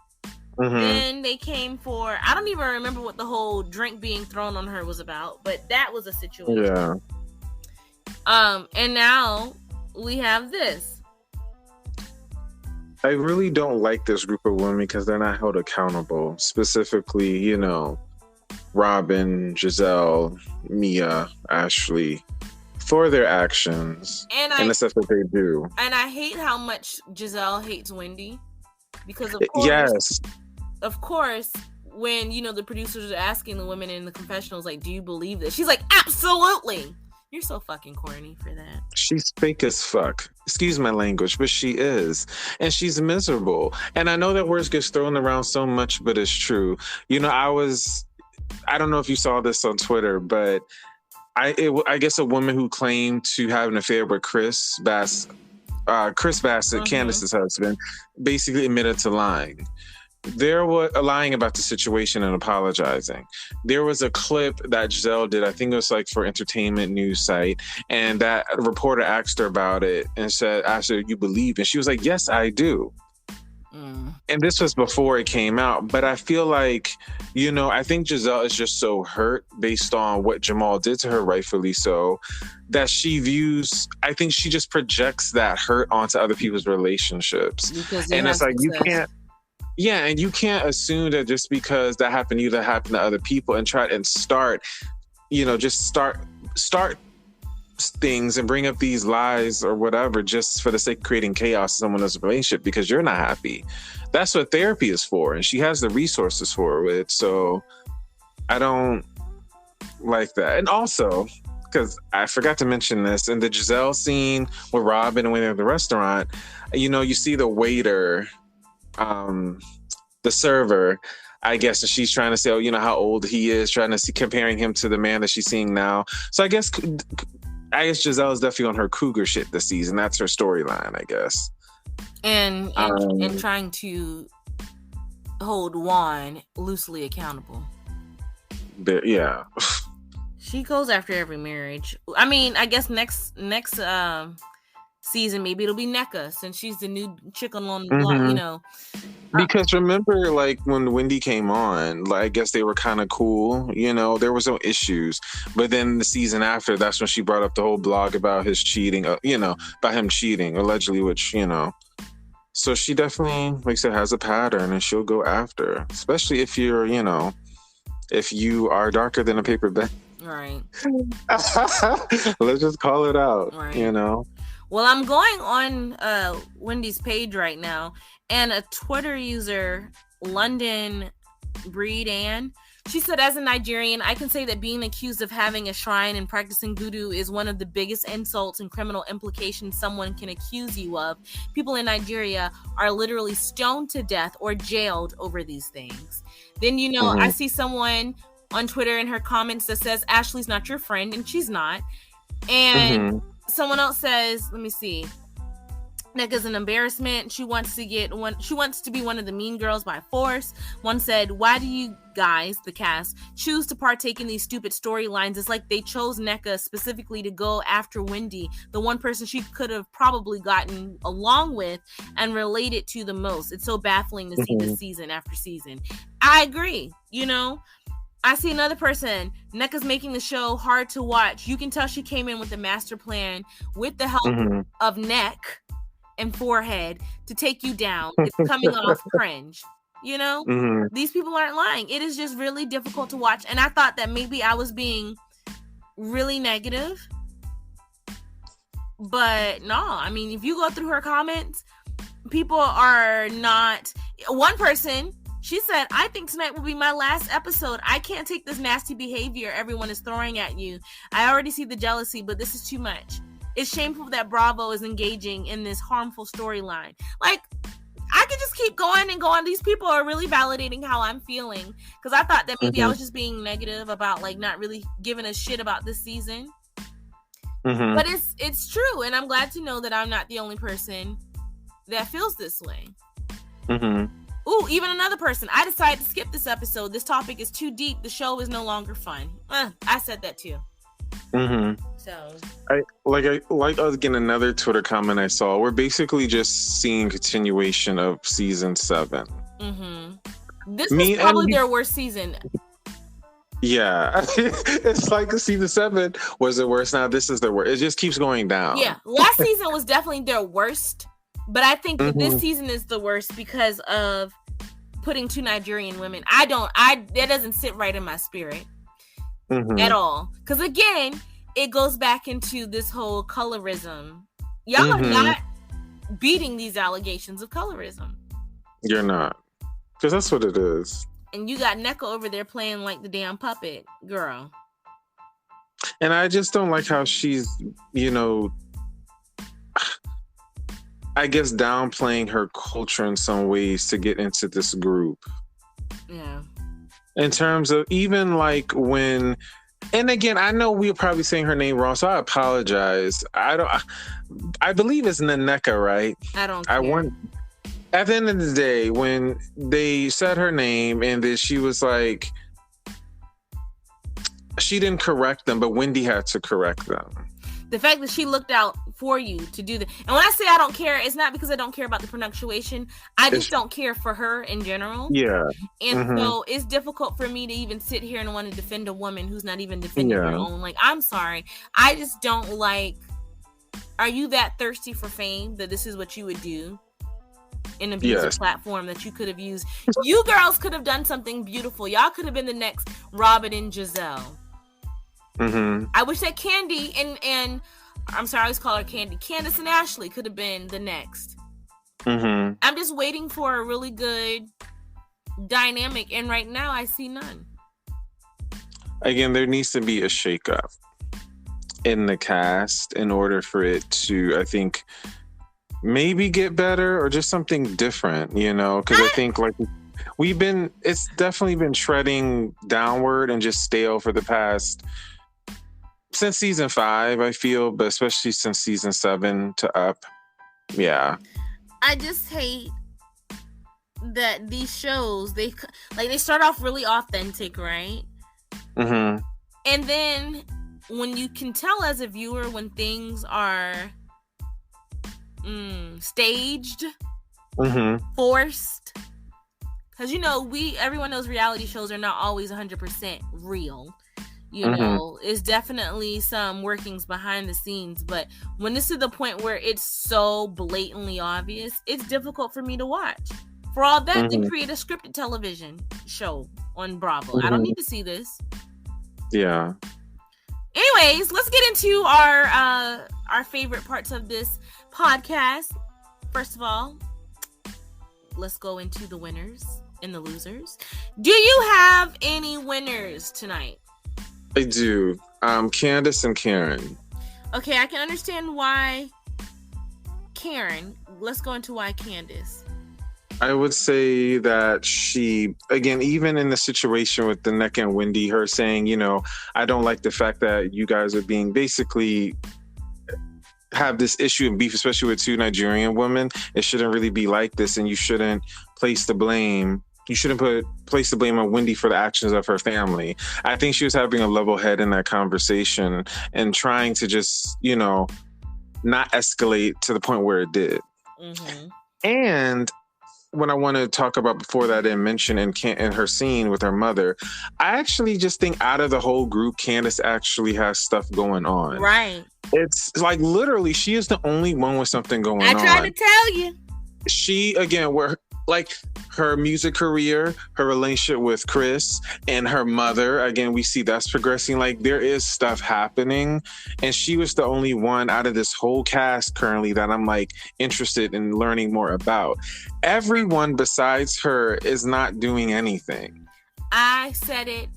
S1: Then they came for, I don't even remember what the whole drink being thrown on her was about, but that was a situation.
S2: Yeah.
S1: And now we have this.
S2: I really don't like this group of women because they're not held accountable. Specifically, you know, Robin, Giselle, Mia, Ashley, for their actions and the stuff that they do.
S1: And I hate how much Giselle hates Wendy. Because of course, when, you know, the producers are asking the women in the confessionals, like, "Do you believe this?" She's like, "Absolutely." You're so fucking corny for that. She's
S2: fake as fuck. Excuse my language, but she is. And she's miserable. And I know that words get thrown around so much, but it's true. You know, I don't know if you saw this on Twitter, but I guess a woman who claimed to have an affair with Chris Bassett, Candace's husband, basically admitted to lying. there was lying about the situation and apologizing. There was a clip that Giselle did. I think it was like for entertainment news site, and that reporter asked her about it and asked her, "You believe?" And she was like, "Yes, I do." And this was before it came out, but I feel like, I think Giselle is just so hurt based on what Jamal did to her, rightfully so, that I think she just projects that hurt onto other people's relationships. And it's like, you can't. Yeah, and you can't assume that just because that happened to you, that happened to other people, and try and start things and bring up these lies or whatever just for the sake of creating chaos in someone else's relationship because you're not happy. That's what therapy is for, and she has the resources for it. So I don't like that. And also, because I forgot to mention this, in the Giselle scene with Robin when they're at the restaurant, you see the waiter, the server, I guess, and she's trying to say, how old he is, trying to see, comparing him to the man that she's seeing now. So I guess Giselle is definitely on her cougar shit this season. That's her storyline, I guess.
S1: And trying to hold Juan loosely accountable.
S2: Yeah.
S1: She goes after every marriage. I mean, I guess next season maybe it'll be Nneka, since she's the new chicken on the block,
S2: Because remember, like, when Wendy came on, like, I guess they were kind of cool, there was no issues. But then the season after, that's when she brought up the whole blog about his cheating, about him cheating, allegedly, which, So she definitely, like I said, has a pattern, and she'll go after, especially if you're, if you are darker than a paper bag.
S1: Right.
S2: Let's just call it out,
S1: right. Well, I'm going on Wendy's page right now, and a Twitter user, London Breed Ann, she said, as a Nigerian, I can say that being accused of having a shrine and practicing voodoo is one of the biggest insults and criminal implications someone can accuse you of. People in Nigeria are literally stoned to death or jailed over these things. Then, I see someone on Twitter in her comments that says, Ashley's not your friend, and she's not. And someone else says, let me see, Nneka's an embarrassment. She wants to be one of the mean girls by force. One said, why do you guys, the cast, choose to partake in these stupid storylines? It's like they chose Nneka specifically to go after Wendy, the one person she could have probably gotten along with and related to the most. It's so baffling to see this season after season. I agree, I see another person. Nneka's making the show hard to watch. You can tell she came in with a master plan with the help of neck and forehead to take you down. It's coming off cringe. These people aren't lying. It is just really difficult to watch. And I thought that maybe I was being really negative. But no, I mean, if you go through her comments, people are not. One person, she said, I think tonight will be my last episode. I can't take this nasty behavior everyone is throwing at you. I already see the jealousy, but this is too much. It's shameful that Bravo is engaging in this harmful storyline. Like, I could just keep going and going. These people are really validating how I'm feeling. Because I thought that maybe I was just being negative about, like, not really giving a shit about this season. But it's true. And I'm glad to know that I'm not the only person that feels this way. Ooh, even another person. I decided to skip this episode. This topic is too deep. The show is no longer fun. I said that too. So
S2: I again, another Twitter comment I saw. We're basically just seeing continuation of season 7.
S1: This was probably their worst season.
S2: Yeah, it's like season 7 was the worst. Now this is the worst. It just keeps going down.
S1: Yeah, last season was definitely their worst, but I think that this season is the worst because of putting 2 Nigerian women. That doesn't sit right in my spirit at all. Because again, it goes back into this whole colorism. Y'all are not beating these allegations of colorism.
S2: You're not, because that's what it is.
S1: And you got Nneka over there playing like the damn puppet girl.
S2: And I just don't like how she's, I guess downplaying her culture in some ways to get into this group.
S1: Yeah. In
S2: terms of even like when, and again, I know we're probably saying her name wrong, so I apologize. I believe it's Nneka, right?
S1: I don't care.
S2: at the end of the day, when they said her name and then she was like, she didn't correct them, but Wendy had to correct them.
S1: The fact that she looked out for you to do that. And when I say I don't care, it's not because I don't care about the pronunciation. I just don't care for her in general.
S2: Yeah.
S1: And so it's difficult for me to even sit here and want to defend a woman who's not even defending her own. Like, I'm sorry. I just don't like, are you that thirsty for fame that this is what you would do in a music platform that you could have used? You girls could have done something beautiful. Y'all could have been the next Robin and Giselle. I wish that Candy and I'm sorry, I always call her Candy. Candace and Ashley could have been the next. I'm just waiting for a really good dynamic, and right now I see none.
S2: Again, there needs to be a shakeup in the cast in order for it to, I think, maybe get better or just something different, you know? Because I think like it's definitely been treading downward and just stale for the past. Since season 5, I feel, but especially since season 7 to up. Yeah.
S1: I just hate that these shows, they start off really authentic, right? And then when you can tell as a viewer when things are staged, forced, because, you know, everyone knows reality shows are not always 100% real. You know, it's definitely some workings behind the scenes. But when this is the point where it's so blatantly obvious, it's difficult for me to watch. For all that, they create a scripted television show on Bravo. I don't need to see this.
S2: Yeah.
S1: Anyways, let's get into our favorite parts of this podcast. First of all, let's go into the winners and the losers. Do you have any winners tonight?
S2: I do. Candace and Karen.
S1: Okay, I can understand why Karen. Let's go into why Candace.
S2: I would say that she, again, even in the situation with the Nneka and Wendy, her saying, you know, I don't like the fact that you guys are being basically have this issue and beef, especially with 2 Nigerian women. It shouldn't really be like this, and you shouldn't place the blame. You shouldn't place the blame on Wendy for the actions of her family. I think she was having a level head in that conversation and trying to just, you know, not escalate to the point where it did. And what I want to talk about before that and mention in her scene with her mother, I actually just think out of the whole group, Candace actually has stuff going on.
S1: Right.
S2: It's like literally she is the only one with something going on.
S1: I tried to tell you.
S2: She, again, like her music career, her relationship with Chris, and her mother, again, we see that's progressing. Like, there is stuff happening, and she was the only one out of this whole cast currently that I'm like interested in learning more about. Everyone besides her is not doing anything.
S1: I said it,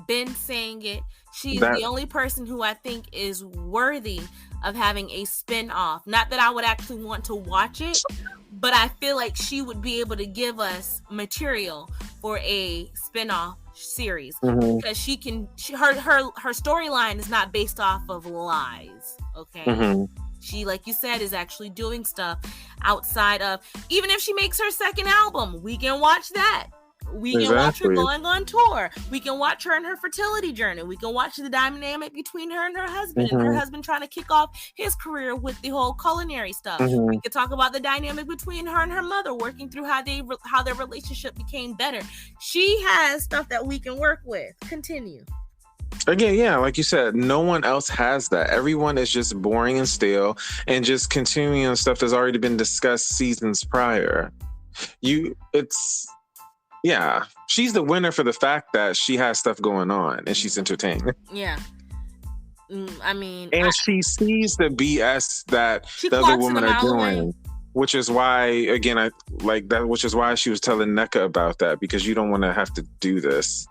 S1: been saying it. She's the only person who I think is worthy of having a spin-off. Not that I would actually want to watch it, but I feel like she would be able to give us material for a spin-off series because her storyline is not based off of lies. Okay. She, like you said, is actually doing stuff outside of, even if she makes her second album, we can watch that. We can watch her going on tour. We can watch her and her fertility journey. We can watch the dynamic between her and her husband, and her husband trying to kick off his career with the whole culinary stuff. We could talk about the dynamic between her and her mother, working through how their relationship became better. She has stuff that we can work with. Continue.
S2: Again, yeah, like you said, no one else has that. Everyone is just boring and stale and just continuing on stuff that's already been discussed seasons prior. Yeah, she's the winner for the fact that she has stuff going on and she's entertained.
S1: Yeah. I mean...
S2: And she sees the BS that the other women are doing. Which is why, again, which is why she was telling Nneka about that, because you don't want to have to do this.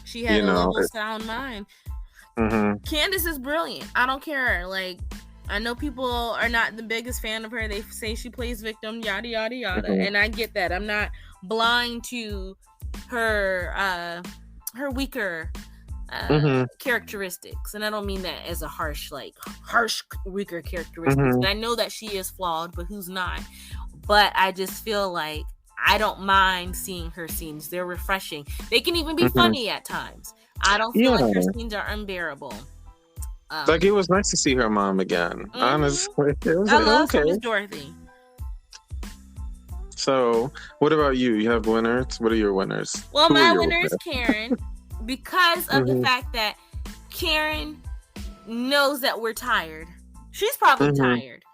S1: She had a level sound mind. Candace is brilliant. I don't care. Like, I know people are not the biggest fan of her. They say she plays victim, yada, yada, yada. And I get that. I'm not blind to her weaker characteristics. And I don't mean that as a harsh, weaker characteristics. And I know that she is flawed, but who's not? but I just feel like I don't mind seeing her scenes. They're refreshing. They can even be funny at times. I don't feel like her scenes are unbearable.
S2: Like, it was nice to see her mom again. Honestly, it was
S1: I love
S2: okay.
S1: Miss Dorothy.
S2: So, what about you? You have winners? What are your winners?
S1: Well, my winner is Karen because of the fact that Karen knows that we're tired. She's probably tired.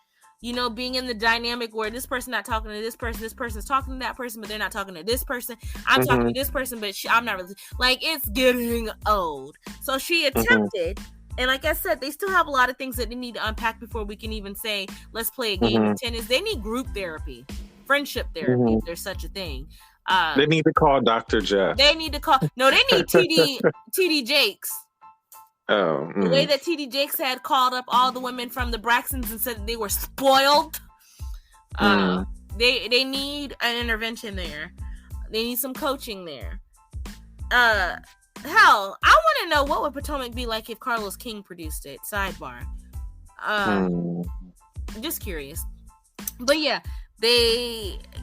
S1: You know, being in the dynamic where this person not talking to this person's talking to that person, but they're not talking to this person. I'm talking to this person, but I'm not really. Like, it's getting old. So she attempted. And like I said, they still have a lot of things that they need to unpack before we can even say, let's play a game of tennis. They need group therapy, friendship therapy, if there's such a thing.
S2: They need to call Dr. Jeff.
S1: They need to call. No, they need TD Jakes.
S2: Oh.
S1: The way that TD Jakes had called up all the women from the Braxtons and said that they were spoiled. They need an intervention there. They need some coaching there. Hell, I want to know what would Potomac be like if Carlos King produced it. Sidebar. Just curious. But yeah,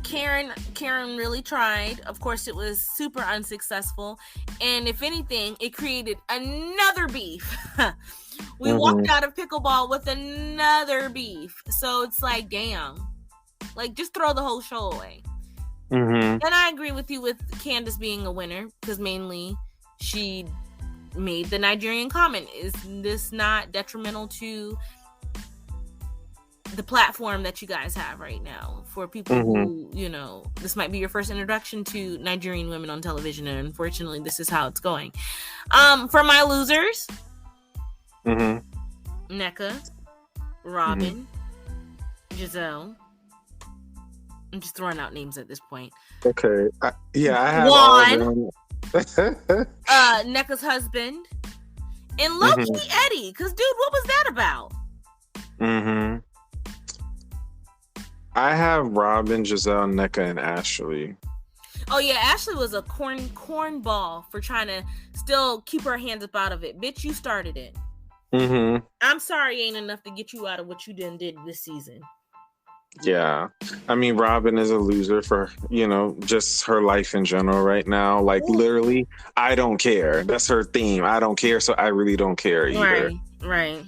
S1: Karen really tried. Of course, it was super unsuccessful. And if anything, it created another beef. We walked out of pickleball with another beef. So it's like, damn. Like, just throw the whole show away. And I agree with you with Candace being a winner, because mainly she made the Nigerian comment. Is this not detrimental to the platform that you guys have right now for people who, you know, this might be your first introduction to Nigerian women on television, and unfortunately this is how it's going. For my losers, Nneka, Robin, Giselle. I'm just throwing out names at this point.
S2: Okay. I have
S1: Juan, Nneka's husband, and low-key Eddie, because dude, what was that about?
S2: I have Robin, Giselle, Nneka, and Ashley.
S1: Oh yeah, Ashley was a cornball for trying to still keep her hands up out of it. Bitch, you started it. I'm sorry ain't enough to get you out of what you did this season.
S2: Yeah. I mean, Robin is a loser for, you know, just her life in general right now. Like, literally, I don't care. That's her theme. I don't care, so I really don't care either.
S1: Right.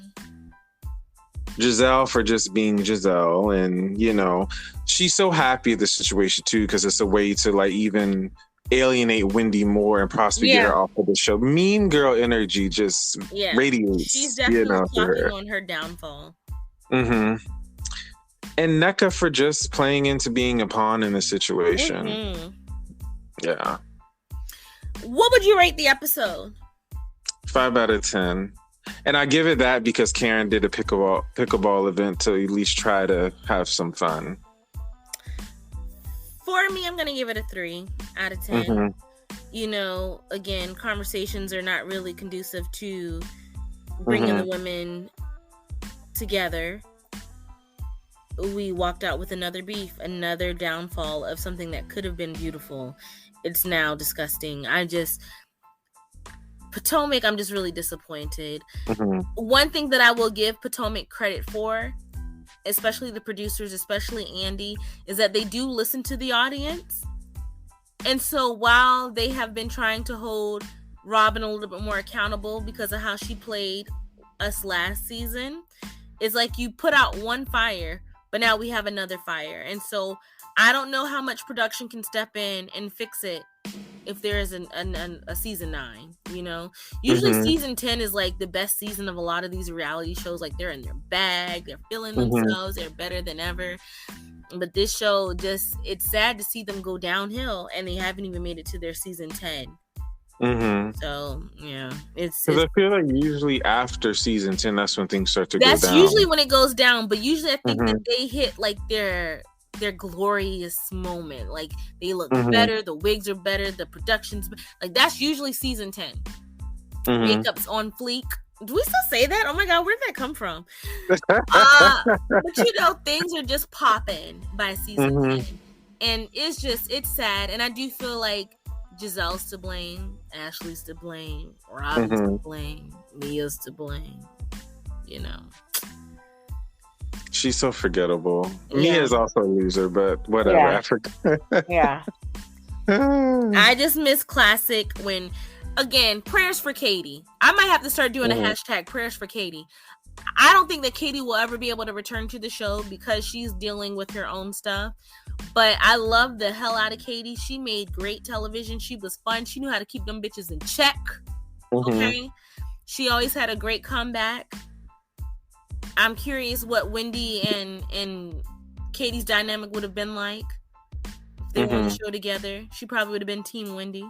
S2: Giselle for just being Giselle. And, you know, she's so happy at the situation, too, because it's a way to, like, even alienate Wendy more and possibly get her off of the show. Mean girl energy just radiates.
S1: She's definitely talking on her downfall.
S2: And Nneka for just playing into being a pawn in the situation. Yeah.
S1: What would you rate the episode?
S2: 5 out of 10. And I give it that because Karen did a pickleball event to at least try to have some fun.
S1: For me, I'm going to give it a 3 out of 10. You know, again, conversations are not really conducive to bringing the women together. We walked out with another beef, another downfall of something that could have been beautiful. It's now disgusting. Potomac, I'm just really disappointed. One thing that I will give Potomac credit for, especially the producers, especially Andy, is that they do listen to the audience. And so while they have been trying to hold Robin a little bit more accountable because of how she played us last season, it's like you put out one fire, but now we have another fire. And so I don't know how much production can step in and fix it if there is a season 9, you know? Usually season 10 is like the best season of a lot of these reality shows. Like, they're in their bag, they're feeling themselves, they're better than ever. But this show it's sad to see them go downhill, and they haven't even made it to their season 10. So yeah, it's
S2: because I feel like usually after season 10, that's when things start to go down.
S1: That's usually when it goes down, but usually I think that they hit like their glorious moment. Like, they look better, the wigs are better, the production's like, that's usually season 10. Makeup's on fleek. Do we still say that? Oh my god, where did that come from? But you know, things are just popping by season 10, and it's sad. And I do feel like Giselle's to blame, Ashley's to blame, Robin's to blame, Mia's to blame. You know,
S2: She's so forgettable.
S1: Yeah.
S2: Mia is also a loser, but whatever.
S3: Yeah.
S2: I forgot.
S3: Yeah.
S1: I just miss classic when, again, prayers for Katie. I might have to start doing a hashtag prayers for Katie. I don't think that Katie will ever be able to return to the show because she's dealing with her own stuff. But I love the hell out of Katie. She made great television. She was fun. She knew how to keep them bitches in check. Okay. She always had a great comeback. I'm curious what Wendy and Katie's dynamic would have been like if they were on the show together. She probably would have been Team Wendy.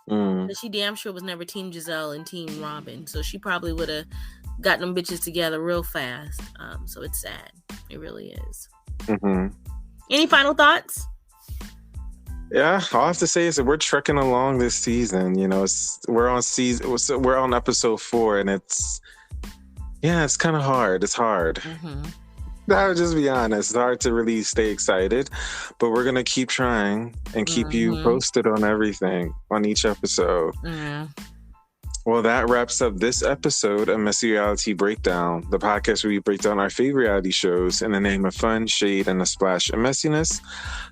S1: But she damn sure was never Team Giselle and Team Robin. So she probably would have got them bitches together real fast. So it's sad. It really is. Any final thoughts?
S2: Yeah, all I have to say is that we're trekking along this season. You know, we're on episode 4, and it's kind of hard. It's hard. I'll just be honest. It's hard to really stay excited, but we're gonna keep trying and keep you posted on everything on each episode. Well, that wraps up this episode of Messy RealiTea Breakdown, the podcast where we break down our favorite reality shows in the name of fun, shade, and a splash of messiness.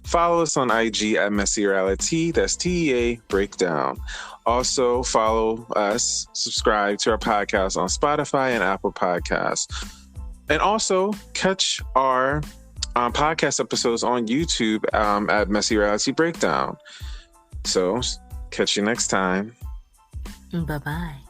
S2: Follow us on IG at Messy RealiTea, that's TEA Breakdown. Also, follow us, subscribe to our podcast on Spotify and Apple Podcasts. And also, catch our podcast episodes on YouTube at Messy RealiTea Breakdown. So, catch you next time.
S1: Bye-bye.